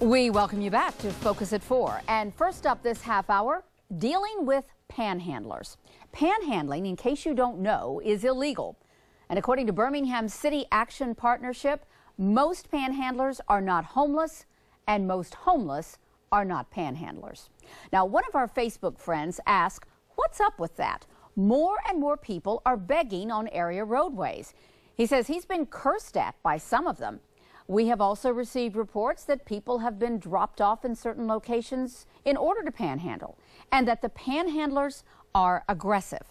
We welcome you back to Focus at 4. And first up this half hour, dealing with panhandlers. Panhandling, in case you don't know, is illegal. And according to Birmingham City Action Partnership, most panhandlers are not homeless, and most homeless are not panhandlers. Now, one of our Facebook friends asked, what's up with that? More and more people are begging on area roadways. He says he's been cursed at by some of them. We have also received reports that people have been dropped off in certain locations in order to panhandle, and that the panhandlers are aggressive.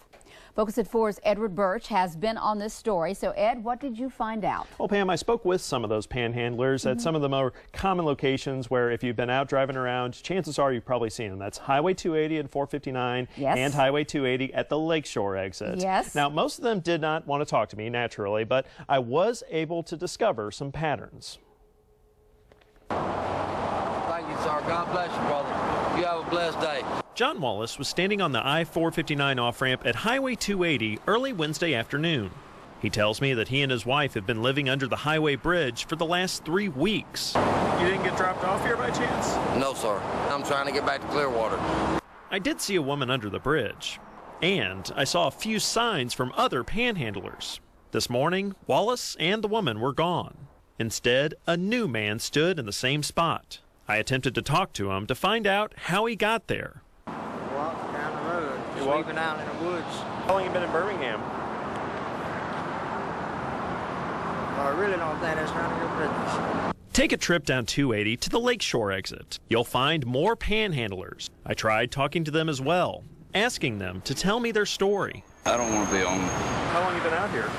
Focus at 4's Edward Burch has been on this story. So, Ed, what did you find out? Well, Pam, I spoke with some of those panhandlers at some of the more common locations where if you've been out driving around, chances are you've probably seen them. That's Highway 280 and 459 and Highway 280 at the Lakeshore exit. Yes. Now, most of them did not want to talk to me, naturally, but I was able to discover some patterns. Thank you, sir. God bless you, brother. You have a blessed day. John Wallace was standing on the I-459 off-ramp at Highway 280 early Wednesday afternoon. He tells me that he and his wife have been living under the highway bridge for the last 3 weeks. You didn't get dropped off here by chance? No, sir. I'm trying to get back to Clearwater. I did see a woman under the bridge, and I saw a few signs from other panhandlers. This morning, Wallace and the woman were gone. Instead, a new man stood in the same spot. I attempted to talk to him to find out how he got there. Walked down the road, sleeping out in the woods. How long have you been in Birmingham? Well, I really don't think that's none of your business. Take a trip down 280 to the Lakeshore exit. You'll find more panhandlers. I tried talking to them as well, asking them to tell me their story. I don't want to be on. How long have you been out here?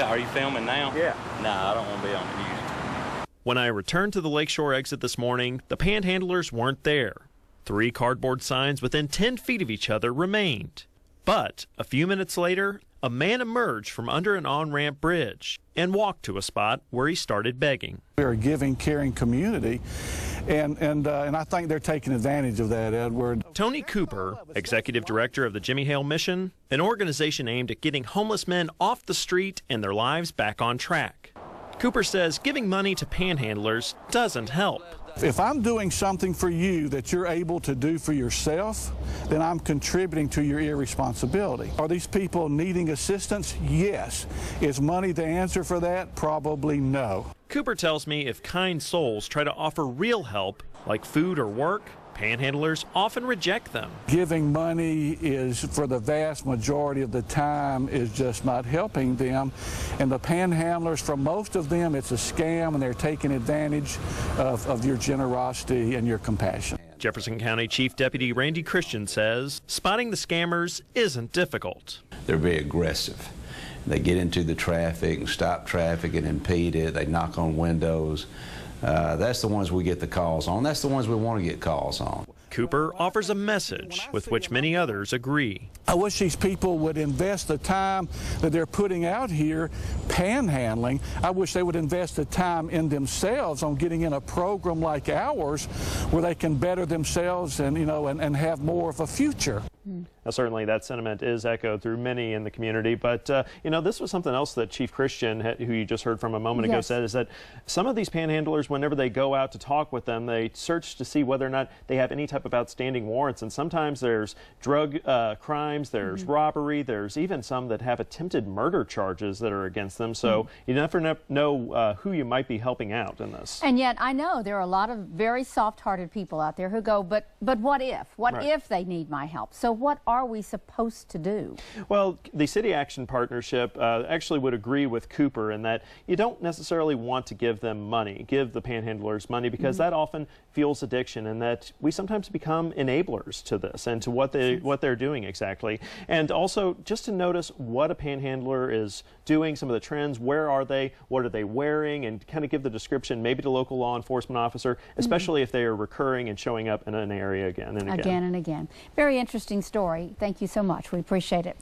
Are you filming now? Yeah. No, I don't want to be on the news. When I returned to the Lakeshore exit this morning, the panhandlers weren't there. 3 cardboard signs within 10 feet of each other remained. But a few minutes later, a man emerged from under an on-ramp bridge and walked to a spot where he started begging. We're a giving, caring community, and I think they're taking advantage of that, Edward. Tony Cooper, executive director of the Jimmy Hale Mission, an organization aimed at getting homeless men off the street and their lives back on track. Cooper says giving money to panhandlers doesn't help. If I'm doing something for you that you're able to do for yourself, then I'm contributing to your irresponsibility. Are these people needing assistance? Yes. Is money the answer for that? Probably no. Cooper tells me if kind souls try to offer real help, like food or work, panhandlers often reject them. Giving money is, for the vast majority of the time, is just not helping them. And the panhandlers, for most of them, it's a scam, and they're taking advantage of your generosity and your compassion. Jefferson County Chief Deputy Randy Christian says spotting the scammers isn't difficult. They're very aggressive. They get into the traffic and stop traffic and impede it. They knock on windows. That's the ones we get the calls on. That's the ones we want to get calls on. Cooper offers a message with which many others agree. I wish these people would invest the time that they're putting out here panhandling. I wish they would invest the time in themselves on getting in a program like ours where they can better themselves and, and have more of a future. Now, certainly that sentiment is echoed through many in the community, but this was something else that Chief Christian, who you just heard from a moment ago, said, is that some of these panhandlers, whenever they go out to talk with them, they search to see whether or not they have any type of outstanding warrants, and sometimes there's drug crimes, there's robbery, there's even some that have attempted murder charges that are against them, so you never know who you might be helping out in this. And yet I know there are a lot of very soft-hearted people out there who go, but what if? What if they need my help? So what are we supposed to do? Well, the City Action Partnership actually would agree with Cooper in that you don't necessarily want to give them money, give the panhandlers money, because that often fuels addiction, and that we sometimes become enablers to this and to what they're doing exactly. And also just to notice what a panhandler is doing, some of the trends, where are they, what are they wearing, and kind of give the description maybe to local law enforcement officer, especially if they are recurring and showing up in an area again and again. Again and again. Very interesting story. Thank you so much. We appreciate it.